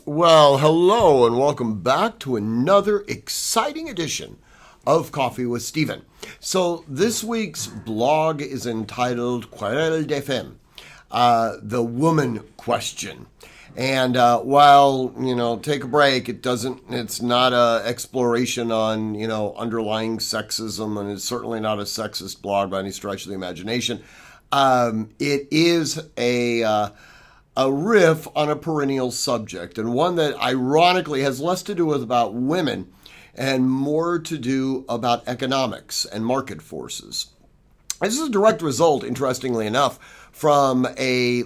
Well, hello and welcome back to another exciting edition of Coffee with Stephen. So this week's blog is entitled Querelle des Femmes, the woman question. And while, take a break, it's not an exploration on, underlying sexism, and it's certainly not a sexist blog by any stretch of the imagination. It is a riff on a perennial subject, and one that ironically has less to do with about women and more to do about economics and market forces. This is a direct result, interestingly enough, from a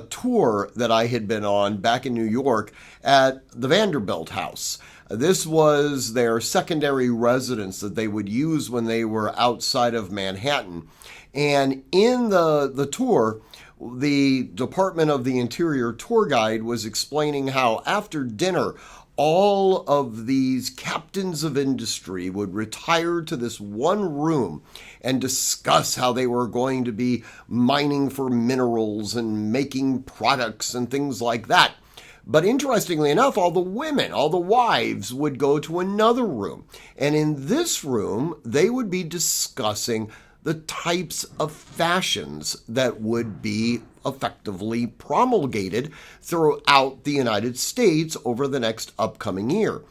tour that I had been on back in New York at the Vanderbilt House. This was their secondary residence that they would use when they were outside of Manhattan. And in the tour, the Department of the Interior tour guide was explaining how after dinner, all of these captains of industry would retire to this one room and discuss how they were going to be mining for minerals and making products and things like that. But interestingly enough, all the women, all the wives would go to another room. And in this room, they would be discussing the types of fashions that would be effectively promulgated throughout the United States over the next upcoming year.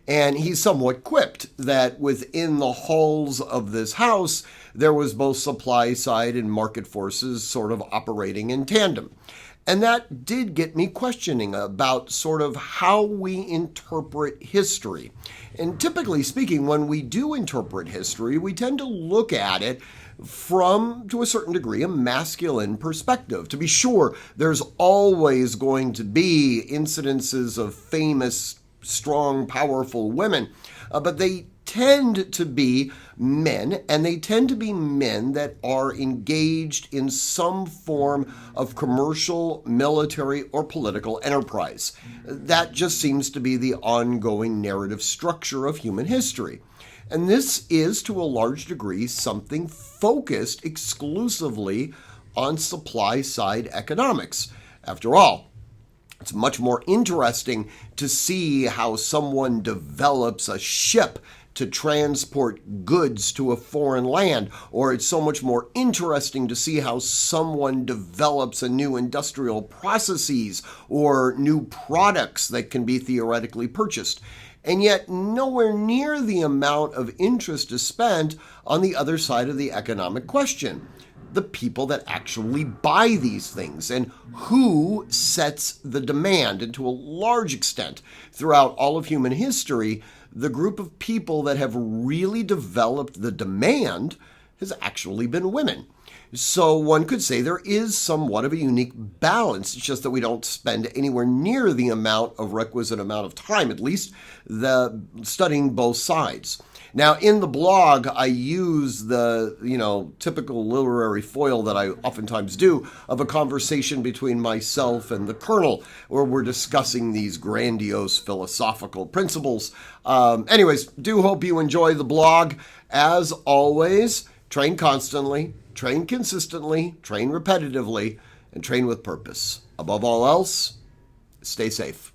And he somewhat quipped that within the halls of this house, there was both supply side and market forces sort of operating in tandem. And that did get me questioning about sort of how we interpret history. And typically speaking, when we do interpret history, we tend to look at it from, to a certain degree, a masculine perspective. To be sure, there's always going to be incidences of famous, strong, powerful women, but they tend to be men, and they tend to be men that are engaged in some form of commercial, military, or political enterprise. That just seems to be the ongoing narrative structure of human history. And this is, to a large degree, something focused exclusively on supply-side economics. After all, it's much more interesting to see how someone develops a ship to transport goods to a foreign land, or it's so much more interesting to see how someone develops a new industrial processes or new products that can be theoretically purchased. And yet nowhere near the amount of interest is spent on the other side of the economic question. The people that actually buy these things and who sets the demand. And to a large extent, throughout all of human history, the group of people that have really developed the demand has actually been women. So one could say there is somewhat of a unique balance. It's just that we don't spend anywhere near the requisite amount of time, at least, studying both sides. Now, in the blog, I use the, typical literary foil that I oftentimes do of a conversation between myself and the Colonel, where we're discussing these grandiose philosophical principles. Anyways, do hope you enjoy the blog. As always, train constantly, train consistently, train repetitively, and train with purpose. Above all else, stay safe.